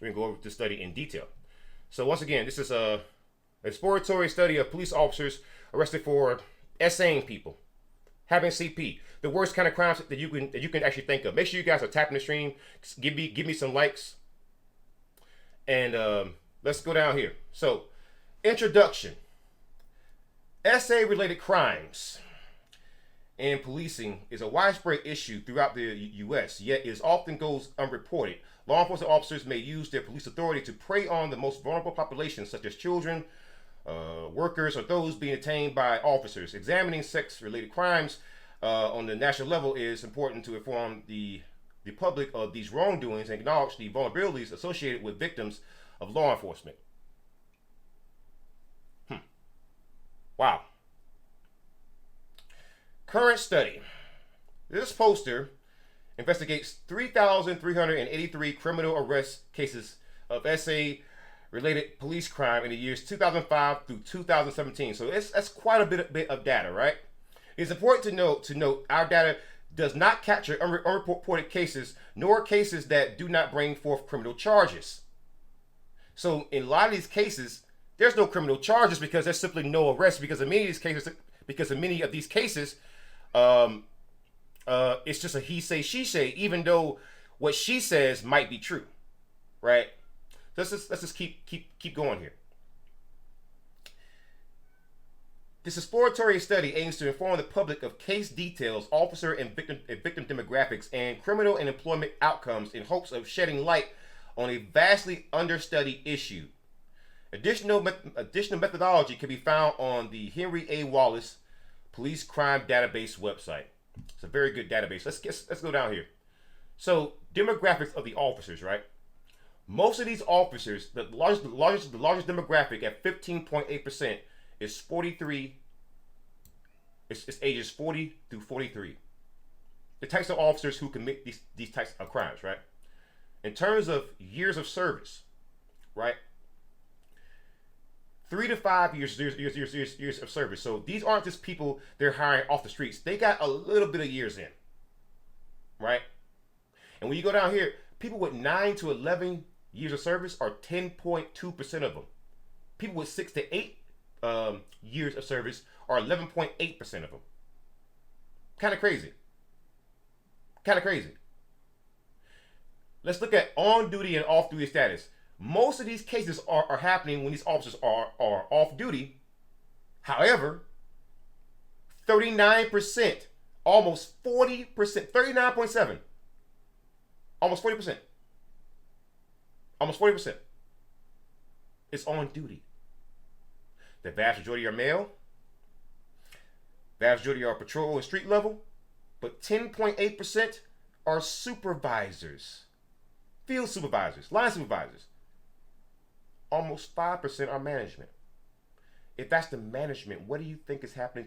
we're going to go over this study in detail. So once again, this is a exploratory study of police officers arrested for essaying people, having CP, the worst kind of crimes that you can actually think of. Make sure you guys are tapping the stream. Give me some likes, and let's go down here. So, introduction: essay-related crimes and policing is a widespread issue throughout the U.S., yet it often goes unreported. Law enforcement officers may use their police authority to prey on the most vulnerable populations, such as children, workers, or those being detained by officers. Examining sex-related crimes on the national level is important to inform the public of these wrongdoings and acknowledge the vulnerabilities associated with victims of law enforcement. Wow. Current study. This poster investigates 3,383 criminal arrest cases of essay-related police crime in the years 2005 through 2017. So that's quite a bit of data, right? It's important to note our data does not capture unreported cases, nor cases that do not bring forth criminal charges. So in a lot of these cases, there's no criminal charges because there's simply no arrest because of many of these cases, it's just a he say, she say, even though what she says might be true, right? Let's just keep going here. This exploratory study aims to inform the public of case details, officer and victim demographics, and criminal and employment outcomes in hopes of shedding light on a vastly understudied issue. Additional methodology can be found on the Henry A. Wallace Police Crime Database website. It's a very good database. Let's go down here. So demographics of the officers, right? Most of these officers, the largest demographic at 15.8% is 43. It's ages 40 through 43. The types of officers who commit these types of crimes, right? In terms of years of service, right? 3 to 5 years of service. So these aren't just people they're hiring off the streets. They got a little bit of years in, right? And when you go down here, people with 9 to 11 years of service are 10.2% of them. People with 6 to 8 years of service are 11.8% of them. Kind of crazy. Let's look at on-duty and off-duty status. Most of these cases are happening when these officers are off duty. However, 39%, almost 40%, 39.7, almost 40%, is on duty. The vast majority are male. Vast majority are patrol and street level. But 10.8% are supervisors, field supervisors, line supervisors. Almost 5% are management. If that's the management, what do you think is happening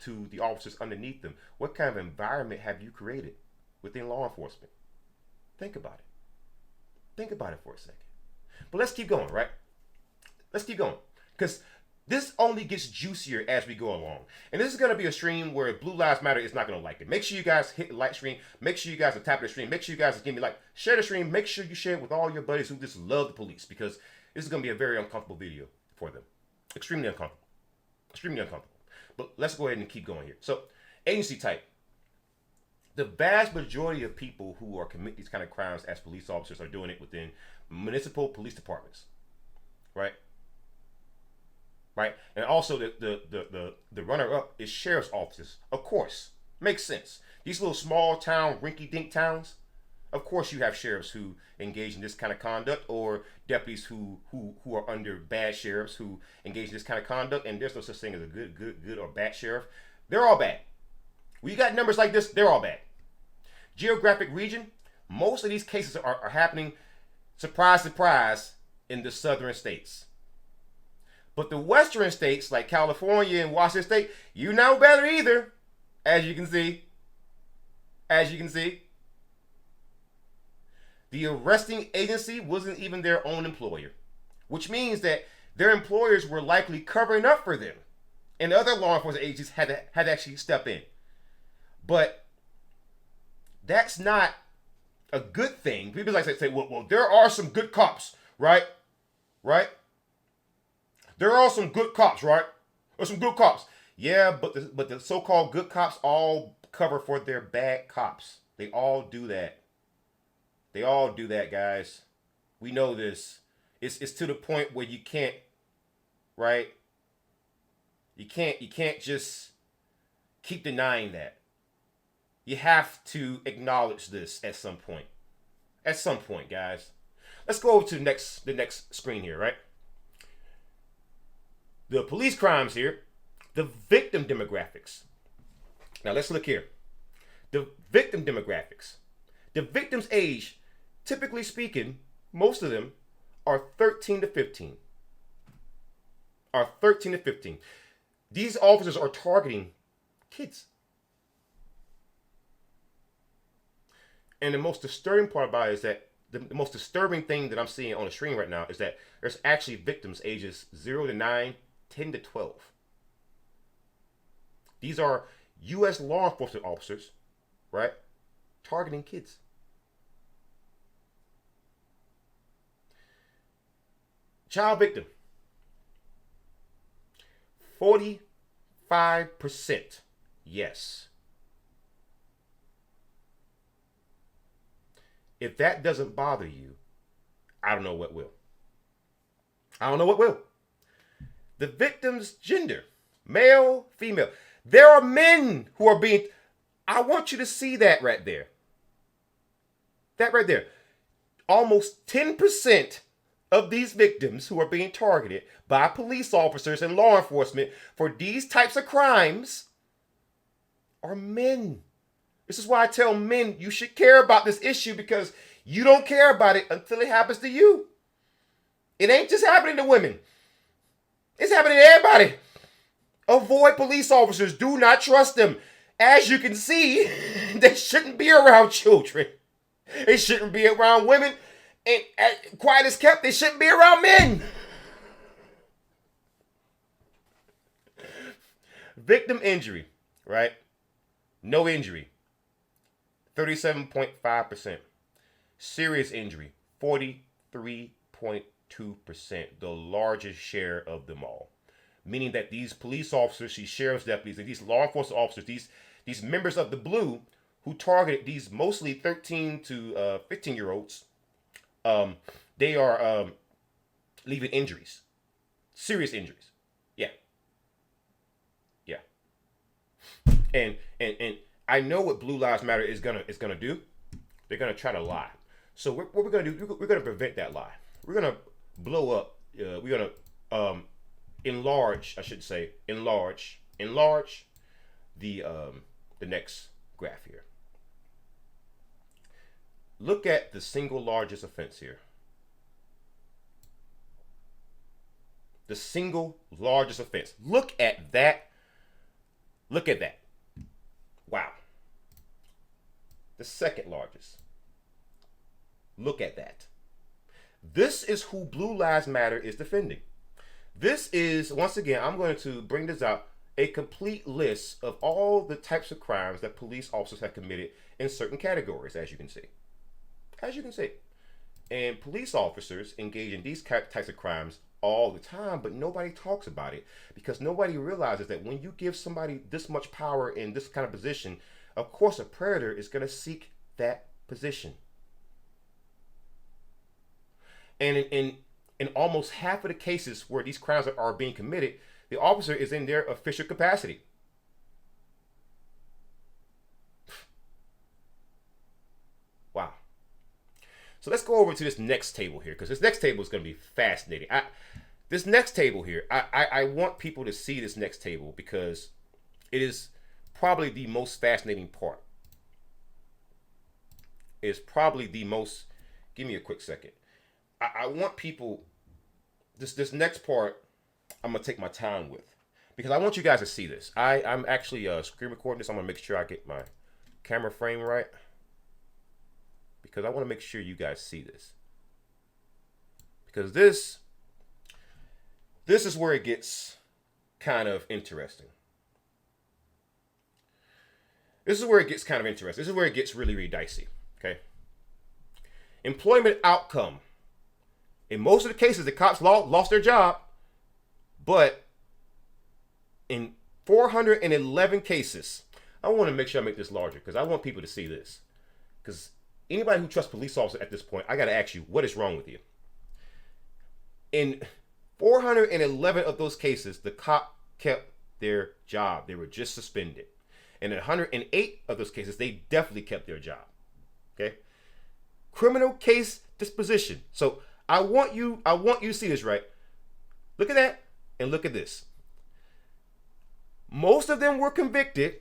to the officers underneath them? What kind of environment have you created within law enforcement? Think about it. Think about it for a second. But let's keep going, right? Let's keep going. Because this only gets juicier as we go along. And this is going to be a stream where Blue Lives Matter is not going to like it. Make sure you guys hit the like stream. Make sure you guys are tapping the stream. Make sure you guys give me like. Share the stream. Make sure you share it with all your buddies who just love the police. Because this is going to be a very uncomfortable video for them. Extremely uncomfortable. Extremely uncomfortable. But let's go ahead and keep going here. So, agency type. The vast majority of people who are commit these kind of crimes as police officers are doing it within municipal police departments. Right? Right? And also the runner-up is sheriff's offices. Of course. Makes sense. These little small town, rinky-dink towns, of course you have sheriffs who engage in this kind of conduct, or deputies who are under bad sheriffs who engage in this kind of conduct, and there's no such thing as a good or bad sheriff. They're all bad. When you got numbers like this, they're all bad. Geographic region, most of these cases are happening, surprise, surprise, in the southern states. But the western states, like California and Washington State, you know better either, as you can see. As you can see. The arresting agency wasn't even their own employer, which means that their employers were likely covering up for them, and other law enforcement agencies had to actually step in. But that's not a good thing. People like to say, well, there are some good cops, right? Right? There are some good cops, right? There's some good cops. Yeah, but the so-called good cops all cover for their bad cops. They all do that. They all do that, guys. We know this. It's to the point where you can't, right? You can't just keep denying that. You have to acknowledge this at some point. At some point, guys. Let's go over to the next screen here, right? The police crimes here, the victim demographics. Now let's look here. The victim demographics. The victim's age, typically speaking, most of them are 13 to 15. Are 13 to 15. These officers are targeting kids. And the most disturbing part about it is that the most disturbing thing that I'm seeing on the screen right now is that there's actually victims ages 0 to 9, 10 to 12. These are U.S. law enforcement officers, right, targeting kids. Child victim, 45%, yes. If that doesn't bother you, I don't know what will. I don't know what will. The victim's gender, male, female. There are men who are being, I want you to see that right there. That right there. Almost 10% of these victims who are being targeted by police officers and law enforcement for these types of crimes are men. This is why I tell men you should care about this issue, because you don't care about it until it happens to you. It ain't just happening to women. It's happening to everybody. Avoid police officers. Do not trust them. As you can see, they shouldn't be around children. They shouldn't be around women. And quiet as kept, they shouldn't be around men. Victim injury, right? No injury, 37.5%. Serious injury, 43.2%. The largest share of them all. Meaning that these police officers, these sheriff's deputies, and these law enforcement officers, these members of the blue who targeted these mostly 13 to 15-year-olds, they are leaving injuries. Serious injuries. Yeah. Yeah. And I know what Blue Lives Matter is gonna do. They're gonna try to lie. So what we're gonna do? We're gonna prevent that lie. We're gonna blow up. We're gonna enlarge. I should say enlarge the next graph here. Look at the single largest offense here. The single largest offense. Look at that. Look at that. Wow. The second largest. Look at that. This is who Blue Lives Matter is defending. This is, once again, I'm going to bring this out, a complete list of all the types of crimes that police officers have committed in certain categories, as you can see. As you can see. And police officers engage in these types of crimes all the time, but nobody talks about it because nobody realizes that when you give somebody this much power in this kind of position, of course a predator is going to seek that position. And in almost half of the cases where these crimes are being committed, the officer is in their official capacity. Wow. So let's go over to this next table here, because this next table is going to be fascinating. This next table here, I want people to see this next table because it is probably the most fascinating part. It's probably the most, give me a quick second. I want people, this next part, I'm going to take my time with. Because I want you guys to see this. I'm actually screen recording this. I'm going to make sure I get my camera frame right. Because I want to make sure you guys see this. Because this is where it gets kind of interesting. This is where it gets kind of interesting. This is where it gets really, really dicey. Okay? employment outcome. In most of the cases, the cops lost their job, but in 411 cases, I want to make sure I make this larger because I want people to see this. Because anybody who trusts police officers at this point, I got to ask you, what is wrong with you? In 411 of those cases, the cop kept their job. They were just suspended. And in 108 of those cases, they definitely kept their job. Okay? Criminal case disposition. So I want you to see this, right? Look at that and look at this. Most of them were convicted.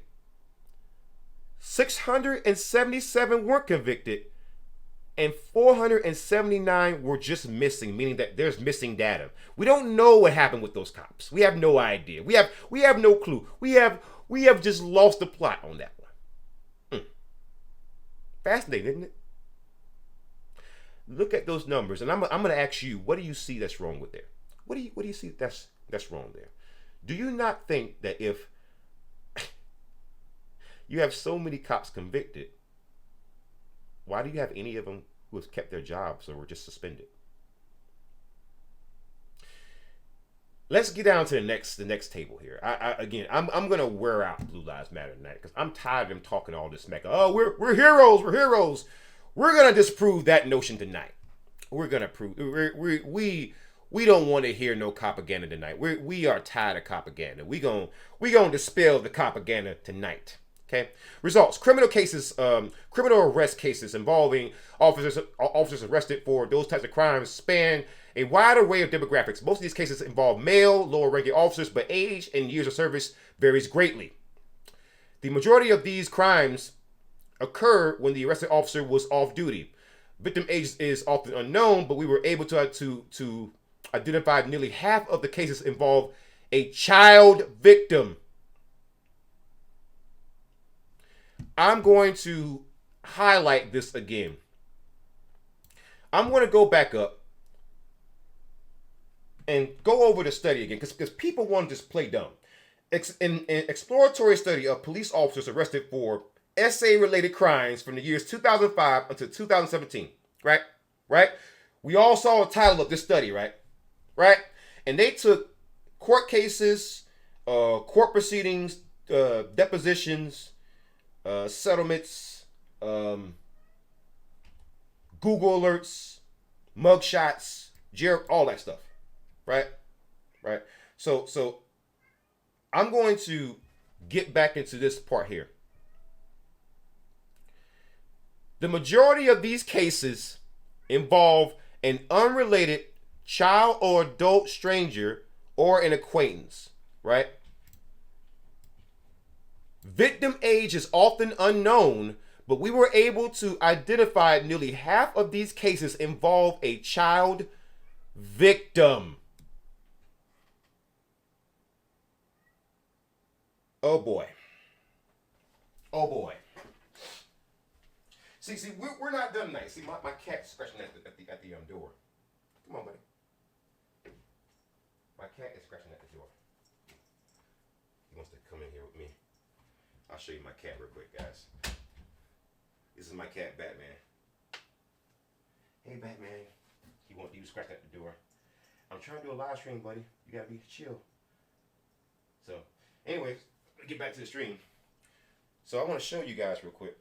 677 weren't convicted. And 479 were just missing, meaning that there's missing data. We don't know what happened with those cops. We have no idea. We have no clue. We have just lost the plot on that one. Fascinating, isn't it? Look at those numbers, and I'm going to ask you, what do you see that's wrong with there? What do you see that's wrong there? Do you not think that if you have so many cops convicted, why do you have any of them who have kept their jobs or were just suspended? Let's get down to the next table here. I'm gonna wear out Blue Lives Matter tonight because I'm tired of them talking all this smack. Oh, we're heroes, we're heroes. We're gonna disprove that notion tonight. We're gonna prove we don't want to hear no propaganda tonight. We are tired of propaganda. We gonna dispel the propaganda tonight. Okay. Results: criminal cases, criminal arrest cases involving officers arrested for those types of crimes span a wide array of demographics. Most of these cases involve male, lower-ranking officers, but age and years of service varies greatly. The majority of these crimes occurred when the arrested officer was off duty. Victim age is often unknown, but we were able to identify nearly half of the cases involve a child victim. I'm going to highlight this again. I'm going to go back up and go over the study again because people want to just play dumb. An exploratory study of police officers arrested for SA-related crimes from the years 2005 until 2017. Right? We all saw the title of this study, right? And they took court cases, court proceedings, depositions, settlements, Google alerts, mugshots, all that stuff, right? So I'm going to get back into this part here. The majority of these cases involve an unrelated child or adult stranger or an acquaintance, right? Victim age is often unknown, but we were able to identify nearly half of these cases involve a child victim. Oh boy. See, we're not done tonight. See, my cat's scratching at the door. Come on, buddy. My cat is scratching at the door. He wants to come in here with me. I'll show you my cat real quick, guys. This is my cat, Batman. Hey, Batman. He wants you to scratch at the door. I'm trying to do a live stream, buddy. You gotta be chill. So, anyways, let me get back to the stream. So I want to show you guys real quick.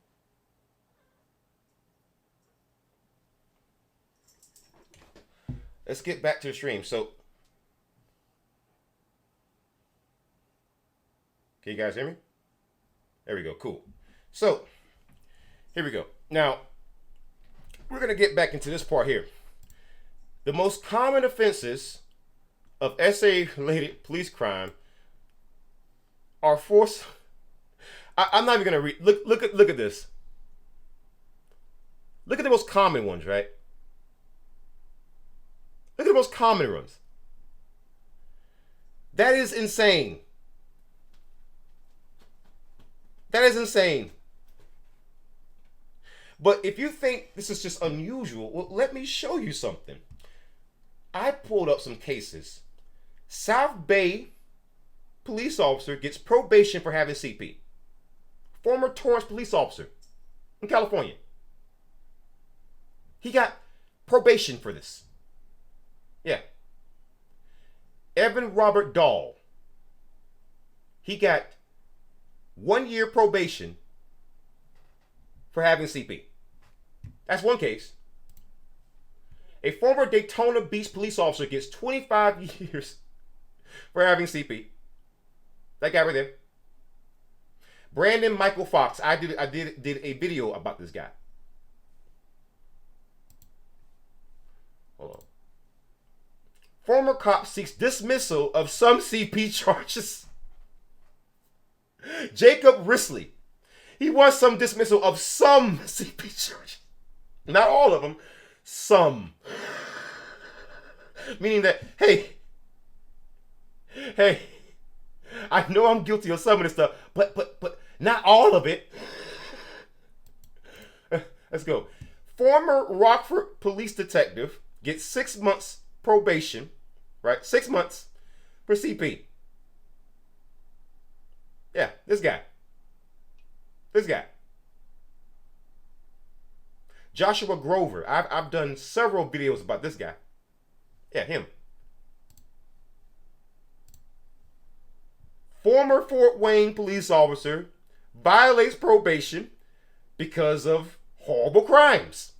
Let's get back to the stream. So, can you guys hear me? There we go. Cool. So, here we go. Now, we're going to get back into this part here. The most common offenses of SA-related police crime are force. I'm not even going to read. Look at this. Look at the most common ones, right? Look at the most common ones. That is insane. That is insane. But if you think this is just unusual, well, let me show you something. I pulled up some cases. South Bay police officer gets probation for having CP. Former Torrance police officer in California. He got probation for this. Yeah. Evan Robert Dahl. He got 1 year probation for having CP. That's one case. A former Daytona Beach police officer gets 25 years for having CP. That guy right there. Brandon Michael Fox. I did a video about this guy. Hold on. Former cop seeks dismissal of some CP charges. Jacob Risley. He wants some dismissal of some CP charges. Not all of them. Some. Meaning that, hey, I know I'm guilty of some of this stuff, but not all of it. Let's go. Former Rockford police detective gets 6 months probation, right? 6 months for CP. Yeah, this guy. Joshua Grover. I've done several videos about this guy. Yeah, him. Former Fort Wayne police officer violates probation because of horrible crimes.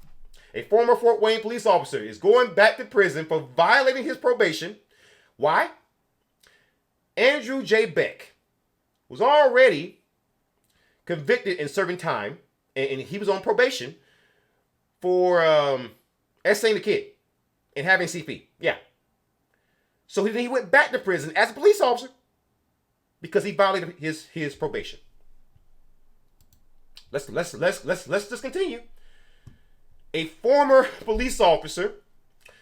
A former Fort Wayne police officer is going back to prison for violating his probation. Why? Andrew J. Beck was already convicted and serving time, and he was on probation for essaying the kid and having CP. Yeah. So he went back to prison as a police officer because he violated his probation. Let's just continue. A former police officer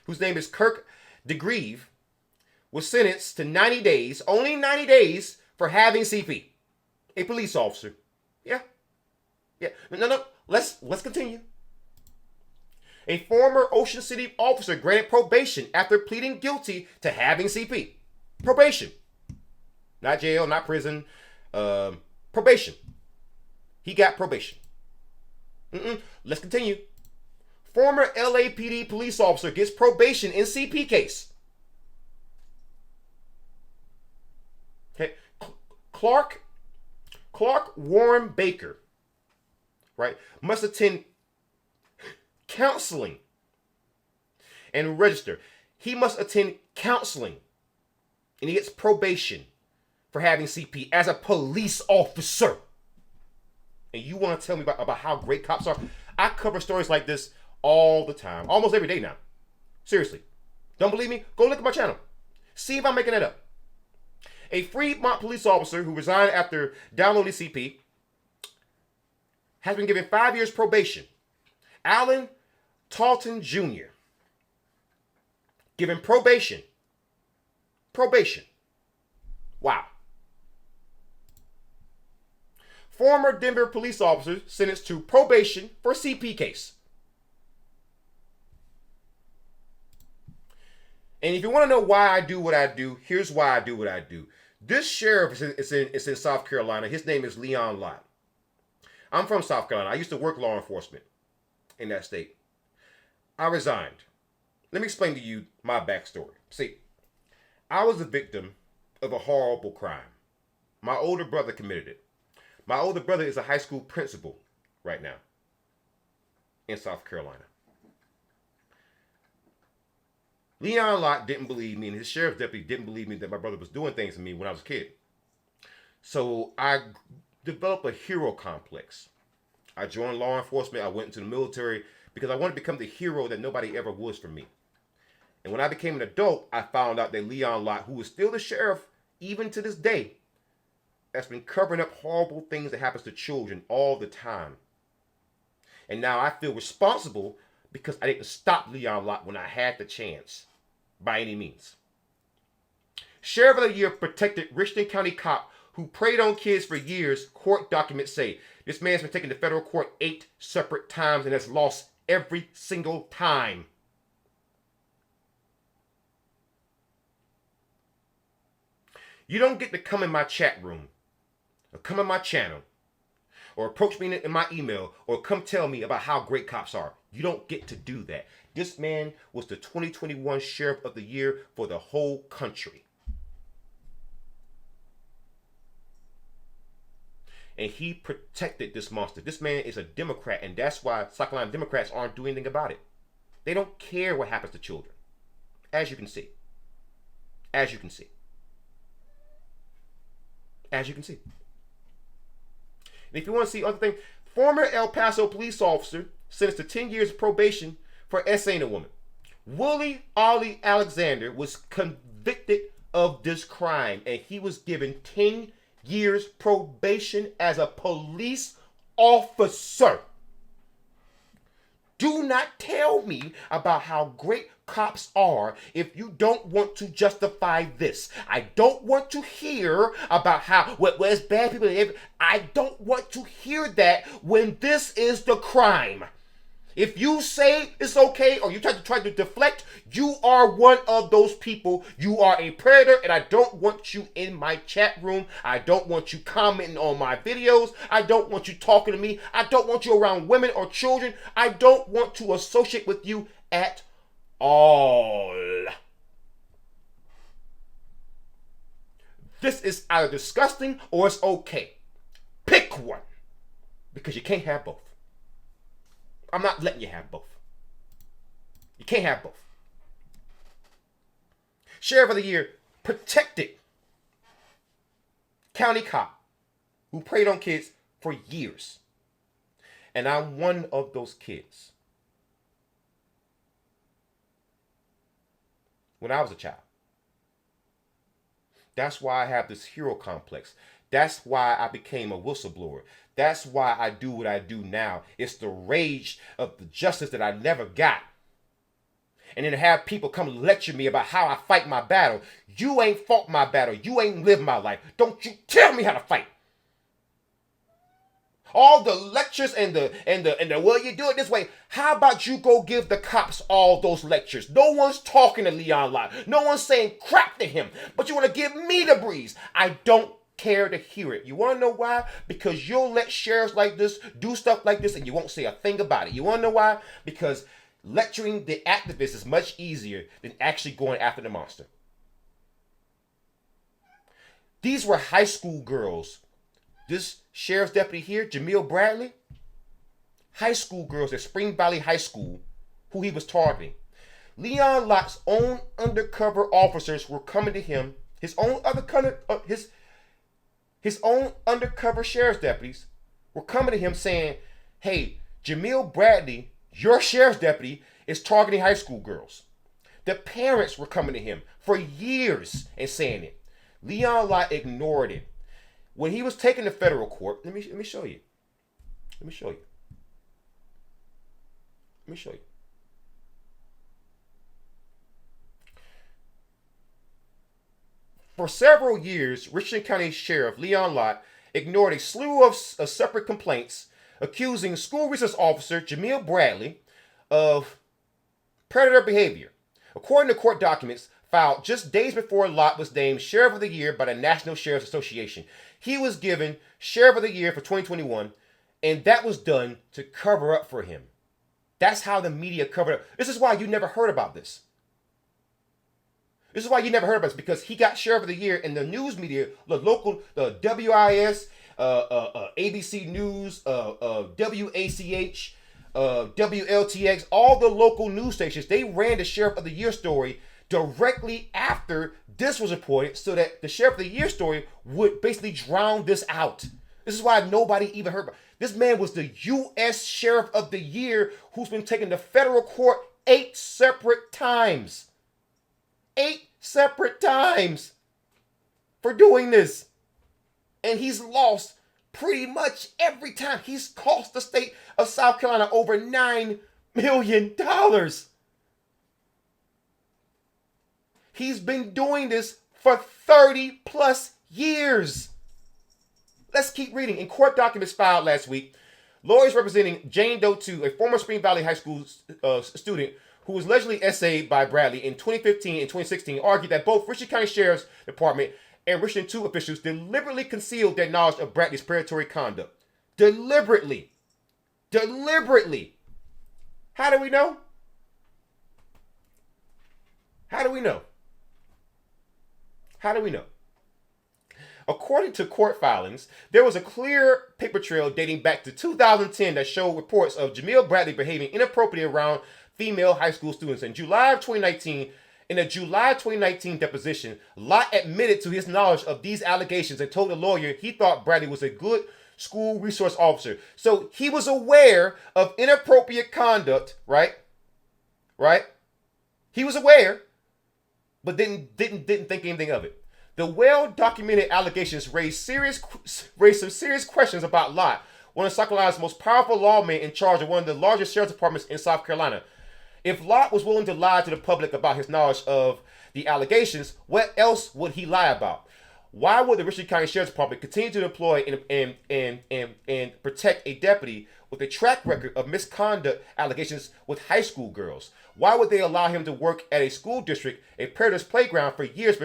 whose name is Kirk DeGrieve was sentenced to 90 days, only 90 days, for having CP. A police officer. Yeah. No. Let's continue. A former Ocean City officer granted probation after pleading guilty to having CP. Probation. Not jail, not prison. Probation. He got probation. Let's continue. Former LAPD police officer gets probation in CP case. Okay. Clark Warren Baker, right, must attend counseling and register. He must attend counseling and he gets probation for having CP as a police officer. And you want to tell me about how great cops are? I cover stories like this all the time, almost every day now. Seriously. Don't believe me? Go look at my channel. See if I'm making that up. A Fremont police officer who resigned after downloading CP has been given 5 years probation. Alan Talton Jr. given probation. Probation. Wow. Former Denver police officer sentenced to probation for CP case. And if you want to know why I do what I do, here's why I do what I do. This sheriff is in South Carolina. His name is Leon Lott. I'm from South Carolina. I used to work law enforcement in that state. I resigned. Let me explain to you my backstory. See, I was a victim of a horrible crime. My older brother committed it. My older brother is a high school principal right now in South Carolina. Leon Lott didn't believe me, and his sheriff's deputy didn't believe me that my brother was doing things to me when I was a kid. So I developed a hero complex. I joined law enforcement. I went into the military because I wanted to become the hero that nobody ever was for me. And when I became an adult, I found out that Leon Lott, who is still the sheriff even to this day, has been covering up horrible things that happens to children all the time. And now I feel responsible because I didn't stop Leon Lott when I had the chance, by any means. Sheriff of the Year protected Richland County cop who preyed on kids for years, court documents say. This man's been taken to federal court 8 separate times and has lost every single time. You don't get to come in my chat room, or come in my channel, or approach me in my email, or come tell me about how great cops are. You don't get to do that. This man was the 2021 Sheriff of the Year for the whole country. And he protected this monster. This man is a Democrat, and that's why South Carolina Democrats aren't doing anything about it. They don't care what happens to children. As you can see. As you can see. As you can see. And if you want to see other things, former El Paso police officer sentenced to 10 years of probation for essaying a woman. Willie Ollie Alexander was convicted of this crime, and he was given 10 years probation as a police officer. Do not tell me about how great cops are if you don't want to justify this. I don't want to hear about how it's bad people. I don't want to hear that when this is the crime. If you say it's okay or you try to deflect, you are one of those people. You are a predator, and I don't want you in my chat room. I don't want you commenting on my videos. I don't want you talking to me. I don't want you around women or children. I don't want to associate with you at all. This is either disgusting or it's okay. Pick one, because you can't have both. I'm not letting you have both. You can't have both. Sheriff of the Year protected county cop who preyed on kids for years. And I'm one of those kids. When I was a child. That's why I have this hero complex. That's why I became a whistleblower. That's why I do what I do now. It's the rage of the justice that I never got. And then to have people come lecture me about how I fight my battle. You ain't fought my battle. You ain't lived my life. Don't you tell me how to fight. All the lectures and the well, you do it this way. How about you go give the cops all those lectures? No one's talking to Leon Lott. No one's saying crap to him. But you want to give me the breeze. I don't care to hear it. You want to know why? Because you'll let sheriffs like this do stuff like this and you won't say a thing about it. You want to know why? Because lecturing the activists is much easier than actually going after the monster. These were high school girls. This sheriff's deputy here, Jamil Bradley, high school girls at Spring Valley High School who he was targeting. Leon Lott's own undercover officers were coming to him, his own undercover sheriff's deputies were coming to him saying, hey, Jamil Bradley, your sheriff's deputy, is targeting high school girls. The parents were coming to him for years and saying it. Leon Lott ignored it. When he was taken to federal court, let me show you. Let me show you. For several years, Richland County Sheriff Leon Lott ignored a slew of separate complaints accusing school resource officer Jamil Bradley of predator behavior. According to court documents filed just days before Lott was named Sheriff of the Year by the National Sheriff's Association, he was given Sheriff of the Year for 2021, and that was done to cover up for him. That's how the media covered up. This is why you never heard about this. This is why you never heard about this, because he got Sheriff of the Year, and the news media, the local, the WIS, ABC News, WACH, WLTX, all the local news stations, they ran the Sheriff of the Year story directly after this was reported so that the Sheriff of the Year story would basically drown this out. This is why nobody even heard about it. This man was the U.S. Sheriff of the Year who's been taken to federal court 8 separate times. 8 separate times for doing this. And he's lost pretty much every time. He's cost the state of South Carolina over $9 million. He's been doing this for 30 plus years. Let's keep reading. In court documents filed last week, lawyers representing Jane Doe 2, a former Spring Valley High School student who was allegedly essayed by Bradley in 2015 and 2016, argued that both Richland County Sheriff's Department and Richland 2 officials deliberately concealed their knowledge of Bradley's predatory conduct. Deliberately. How do we know? How do we know? How do we know? According to court filings, there was a clear paper trail dating back to 2010 that showed reports of Jamil Bradley behaving inappropriately around female high school students. In July of 2019, in a July 2019 deposition, Lott admitted to his knowledge of these allegations and told the lawyer he thought Bradley was a good school resource officer. So he was aware of inappropriate conduct, right? Right? He was aware, but didn't think anything of it. The well-documented allegations raised some serious questions about Lott, one of South Carolina's most powerful lawmen in charge of one of the largest sheriff's departments in South Carolina. If Lott was willing to lie to the public about his knowledge of the allegations, what else would he lie about? Why would the Richland County Sheriff's Department continue to employ and protect a deputy with a track record of misconduct allegations with high school girls? Why would they allow him to work at a school district, a predator's playground, for years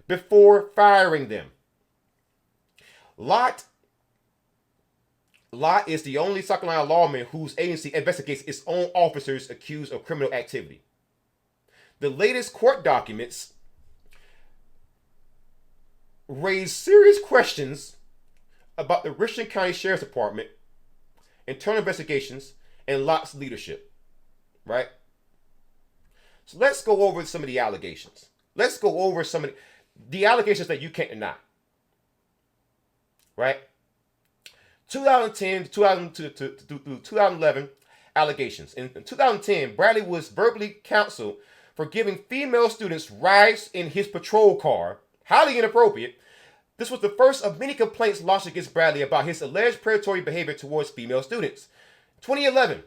before firing them? Lott is the only South Carolina lawman whose agency investigates its own officers accused of criminal activity. The latest court documents raise serious questions about the Richland County Sheriff's Department, internal investigations, and Lott's leadership, right? So let's go over some of the allegations. Let's go over some of the allegations that you can't deny, right? 2010 to 2011 allegations. In 2010, Bradley was verbally counseled for giving female students rides in his patrol car, highly inappropriate. This was the first of many complaints launched against Bradley about his alleged predatory behavior towards female students. 2011,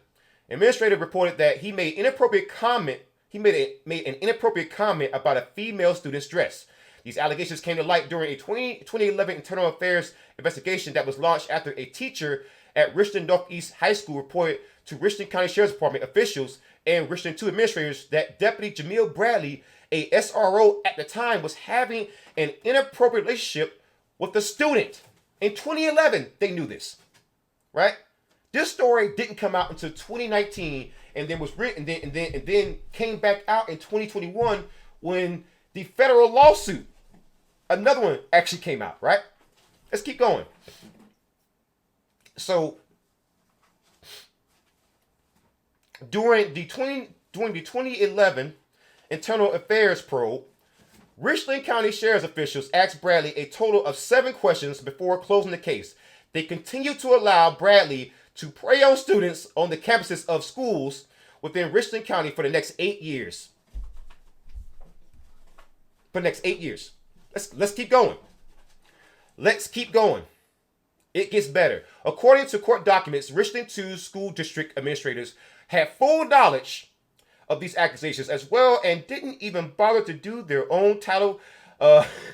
administrator reported that he made inappropriate comment. He made an inappropriate comment about a female student's dress. These allegations came to light during a 2011 internal affairs investigation that was launched after a teacher at Richland Northeast High School reported to Richland County Sheriff's Department officials and Richland 2 administrators that Deputy Jamil Bradley, a SRO at the time, was having an inappropriate relationship with the student. In 2011, they knew this, right? This story didn't come out until 2019, and then was written, and then came back out in 2021 when the federal lawsuit, another one, actually came out, right? Let's keep going. So during the 2011 Internal Affairs probe, Richland County Sheriff's officials asked Bradley a total of 7 questions before closing the case. They continued to allow Bradley to prey on students on the campuses of schools within Richland County for the next 8 years. For the next 8 years. Let's keep going. Let's keep going. It gets better. According to court documents, Richland 2 school district administrators had full knowledge of these accusations as well and didn't even bother to do their own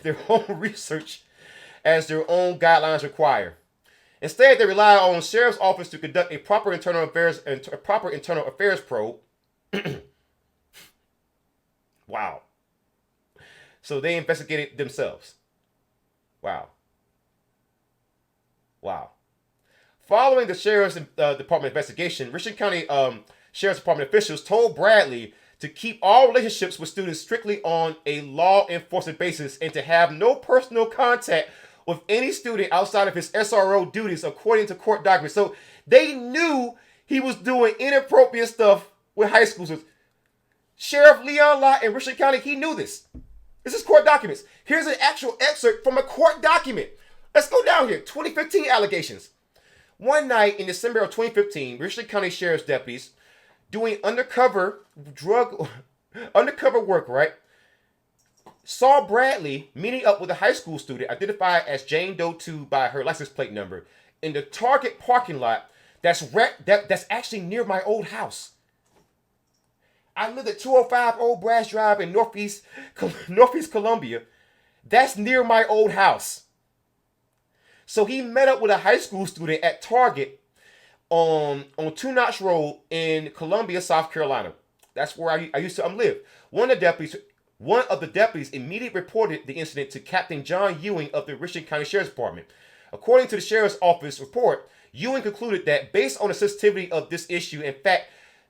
their own research as their own guidelines require. Instead, they rely on the sheriff's office to conduct a proper internal affairs probe. Wow. So they investigated themselves. Wow. Following the sheriff's department investigation, Richland County Sheriff's Department officials told Bradley to keep all relationships with students strictly on a law enforcement basis and to have no personal contact with any student outside of his SRO duties, according to court documents. So they knew he was doing inappropriate stuff with high school students. Sheriff Leon Lott in Richland County, he knew this. This is court documents. Here's an actual excerpt from a court document. Let's go down here. 2015 allegations. One night in December of 2015, Richland County Sheriff's deputies doing undercover work, right, saw Bradley meeting up with a high school student identified as Jane Doe 2 by her license plate number in the Target parking lot that's actually near my old house. I lived at 205 Old Brass Drive in Northeast Columbia. That's near my old house. So he met up with a high school student at Target on Two Notch Road in Columbia, South Carolina. That's where I used to live. One of the deputies immediately reported the incident to Captain John Ewing of the Richland County Sheriff's Department. According to the Sheriff's Office report, Ewing concluded that based on the sensitivity of this issue, in fact,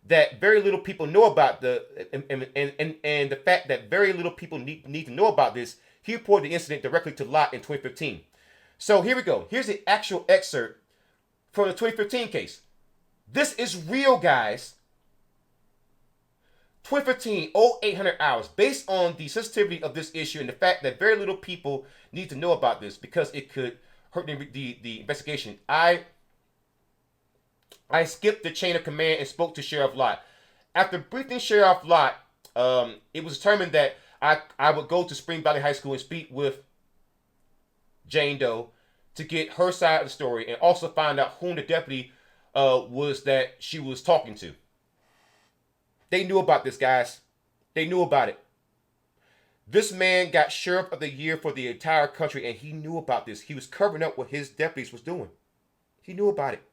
that very little people know about and the fact that very little people need to know about this, he reported the incident directly to Lott in 2015. So here we go. Here's the actual excerpt from the 2015 case. This is real, guys. 2015, 0800 hours. Based on the sensitivity of this issue and the fact that very little people need to know about this because it could hurt the investigation, I skipped the chain of command and spoke to Sheriff Lott. After briefing Sheriff Lott, it was determined that I would go to Spring Valley High School and speak with Jane Doe to get her side of the story and also find out whom the deputy was that she was talking to. They knew about this, guys. They knew about it. This man got Sheriff of the Year for the entire country, and he knew about this. He was covering up what his deputies was doing. He knew about it.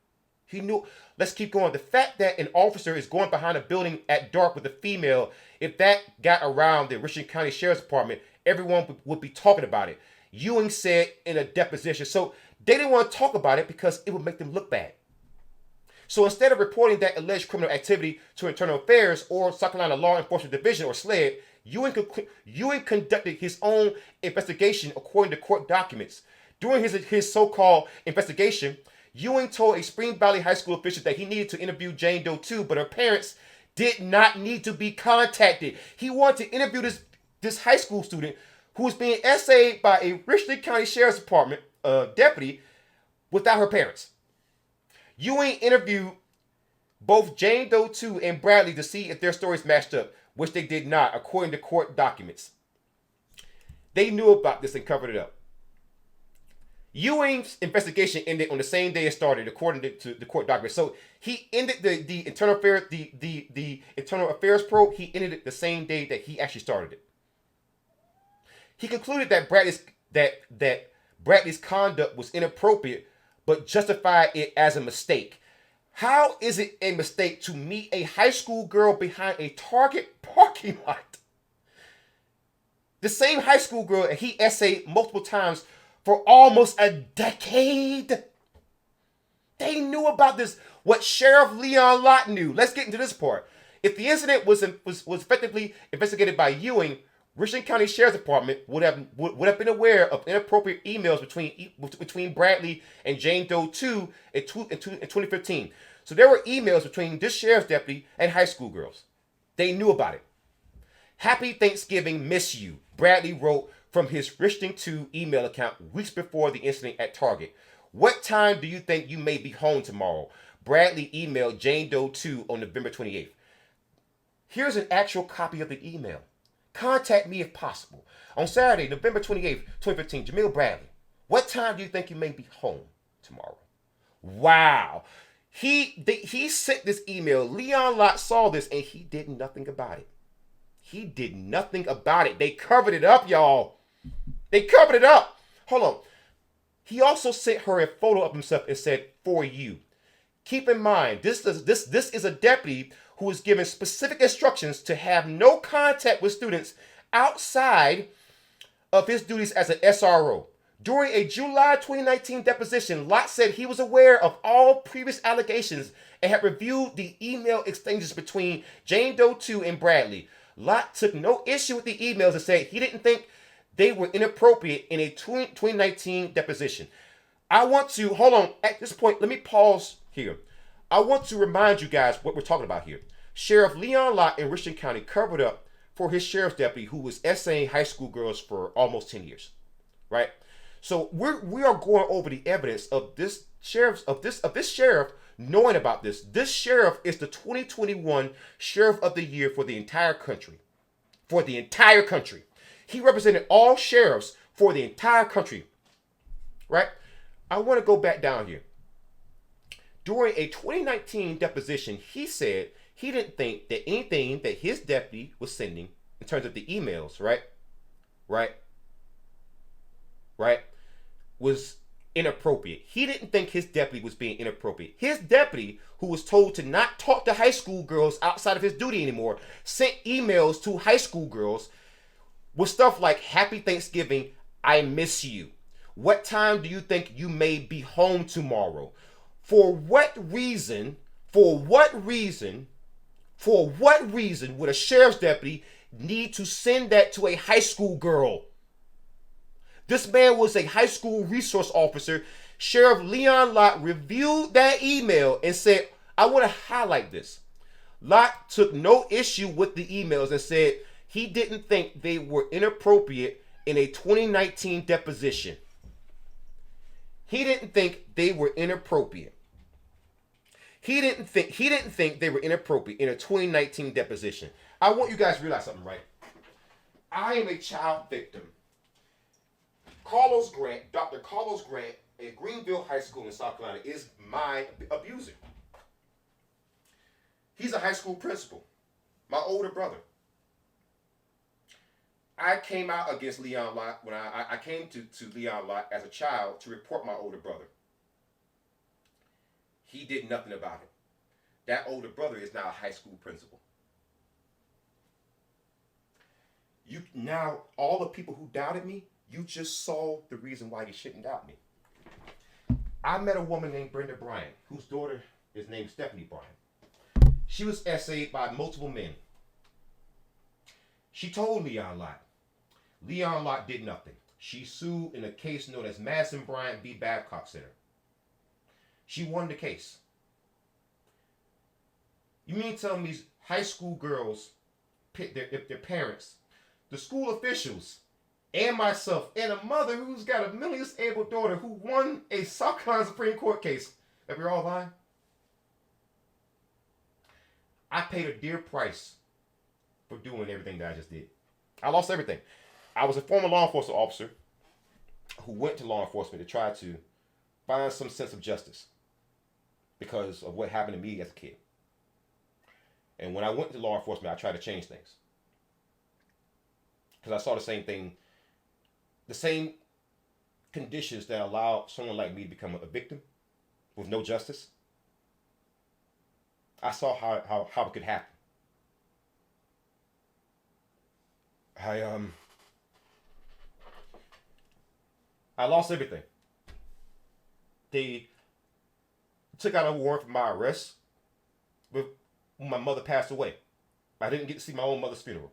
He knew. Let's keep going. The fact that an officer is going behind a building at dark with a female, if that got around the Richland County Sheriff's Department, everyone would be talking about it. Ewing said in a deposition. So they didn't want to talk about it because it would make them look bad. So instead of reporting that alleged criminal activity to Internal Affairs or South Carolina Law Enforcement Division or SLED, Ewing conducted his own investigation according to court documents. During his so-called investigation, Ewing told a Spring Valley High School official that he needed to interview Jane Doe too, but her parents did not need to be contacted. He wanted to interview this high school student who was being essayed by a Richland County Sheriff's Department deputy without her parents. Ewing interviewed both Jane Doe 2 and Bradley to see if their stories matched up, which they did not, according to court documents. They knew about this and covered it up. Ewing's investigation ended on the same day it started, according to the court documents. So he ended the internal affairs the internal affairs probe. He ended it the same day that he actually started it. He concluded that Bradley's conduct was inappropriate, but justified it as a mistake. How is it a mistake to meet a high school girl behind a Target parking lot? The same high school girl that he essayed multiple times for almost a decade. They knew about this. What Sheriff Leon Lott knew. Let's get into this part. If the incident was effectively investigated by Ewing, Richland County Sheriff's Department would have been aware of inappropriate emails between Bradley and Jane Doe 2 in 2015. So there were emails between this sheriff's deputy and high school girls. They knew about it. Happy Thanksgiving, miss you, Bradley wrote from his Richland 2 email account weeks before the incident at Target. What time do you think you may be home tomorrow? Bradley emailed Jane Doe 2 on November 28th. Here's an actual copy of the email. Contact me if possible. On Saturday, November 28th, 2015, Jamil Bradley. What time do you think you may be home tomorrow? Wow. He sent this email. Leon Lott saw this and he did nothing about it. He did nothing about it. They covered it up, y'all. They covered it up. Hold on. He also sent her a photo of himself and said, "For you." Keep in mind, this is a deputy who was given specific instructions to have no contact with students outside of his duties as an SRO. During a July 2019 deposition, Lott said he was aware of all previous allegations and had reviewed the email exchanges between Jane Doe 2 and Bradley. Lott took no issue with the emails and said he didn't think they were inappropriate in a 2019 deposition. Hold on, at this point, let me pause here. I want to remind you guys what we're talking about here. Sheriff Leon Lott in Richland County covered up for his sheriff's deputy who was essaying high school girls for almost 10 years, right? So we are going over the evidence of this sheriff knowing about this. This sheriff is the 2021 Sheriff of the Year for the entire country. For the entire country. He represented all sheriffs for the entire country, right? I want to go back down here. During a 2019 deposition, he said he didn't think that anything that his deputy was sending in terms of the emails, right, was inappropriate. He didn't think his deputy was being inappropriate. His deputy, who was told to not talk to high school girls outside of his duty anymore, sent emails to high school girls with stuff like, "Happy Thanksgiving, I miss you. What time do you think you may be home tomorrow? For what reason, for what reason, for what reason would a sheriff's deputy need to send that to a high school girl? This man was a high school resource officer. Sheriff Leon Lott reviewed that email and said, I want to highlight this. Lott took no issue with the emails and said he didn't think they were inappropriate in a 2019 deposition. He didn't think they were inappropriate. He didn't think they were inappropriate in a 2019 deposition. I want you guys to realize something, right? I am a child victim. Carlos Grant, Dr. Carlos Grant at Greenville High School in South Carolina is my abuser. He's a high school principal, my older brother. I came out against Leon Lott when I came to Leon Lott as a child to report my older brother. He did nothing about it. That older brother is now a high school principal. Now, all the people who doubted me, you just saw the reason why you shouldn't doubt me. I met a woman named Brenda Bryan, whose daughter is named Stephanie Bryan. She was essayed by multiple men. She told Leon Lott. Leon Lott did nothing. She sued in a case known as Madison Bryant v. Babcock Center. She won the case. You mean tell me high school girls pick their parents, the school officials, and myself, and a mother who's got a mentally disabled daughter who won a South Carolina Supreme Court case, that we're all lying? I paid a dear price for doing everything that I just did. I lost everything. I was a former law enforcement officer who went to law enforcement to try to find some sense of justice because of what happened to me as a kid. And when I went to law enforcement, I tried to change things. Because I saw the same thing, the same conditions that allow someone like me to become a victim with no justice. I saw how it could happen. I lost everything. They took out a warrant for my arrest when my mother passed away. I didn't get to see my own mother's funeral.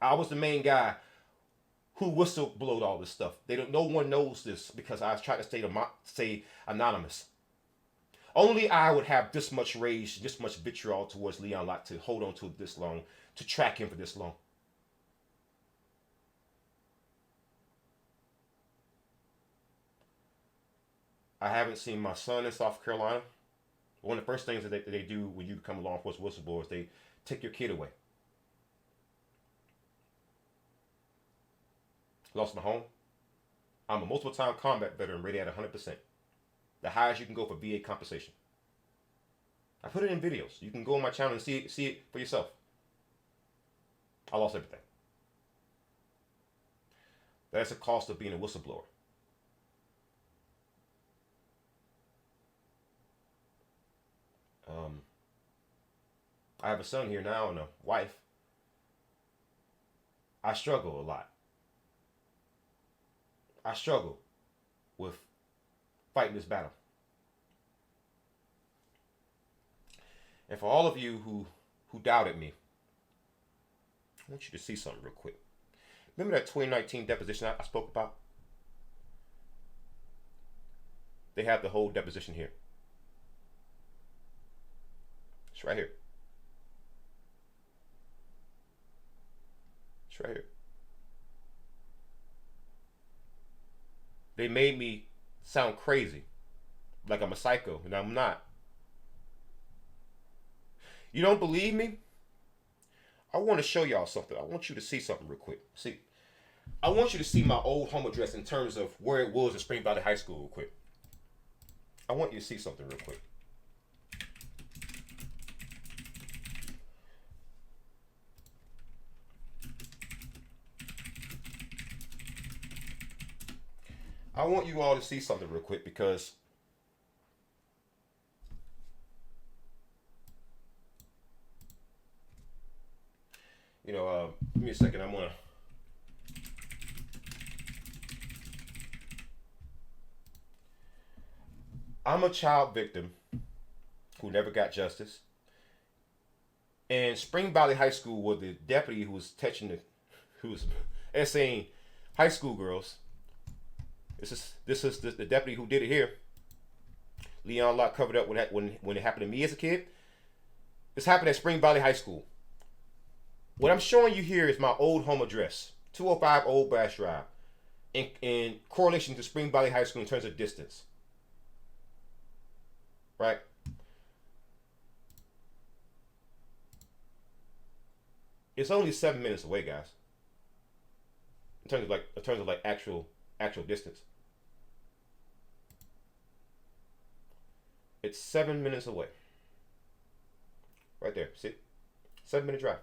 I was the main guy who whistleblowed all this stuff. No one knows this because I was trying to stay anonymous. Only I would have this much rage, this much vitriol towards Leon Lott to hold on to this long, to track him for this long. I haven't seen my son in South Carolina. One of the first things that they do when you become a law enforcement whistleblower is they take your kid away. Lost my home. I'm a multiple time combat veteran rated at 100%. The highest you can go for VA compensation. I put it in videos. You can go on my channel and see it for yourself. I lost everything. That's the cost of being a whistleblower. I have a son here now and a wife. I struggle a lot. I struggle with fighting this battle. And for all of you who doubted me, I want you to see something real quick. Remember that 2019 deposition I spoke about? They have the whole deposition here. It's right here. It's right here. They made me sound crazy, like I'm a psycho, and I'm not. You don't believe me? I want to show y'all something. I want you to see something real quick. See, I want you to see my old home address in terms of where it was in Spring Valley High School real quick. I want you to see something real quick. I want you all to see something real quick because give me a second. I'm a child victim who never got justice. And Spring Valley High School was the deputy who was who was essaying high school girls. This is the deputy who did it here. Leon Locke covered up when it happened to me as a kid. This happened at Spring Valley High School. What I'm showing you here is my old home address, 205 Old Bass Drive, in correlation to Spring Valley High School in terms of distance. Right? It's only 7 minutes away, guys. In terms of like actual distance. It's 7 minutes away. Right there. See? 7 minute drive.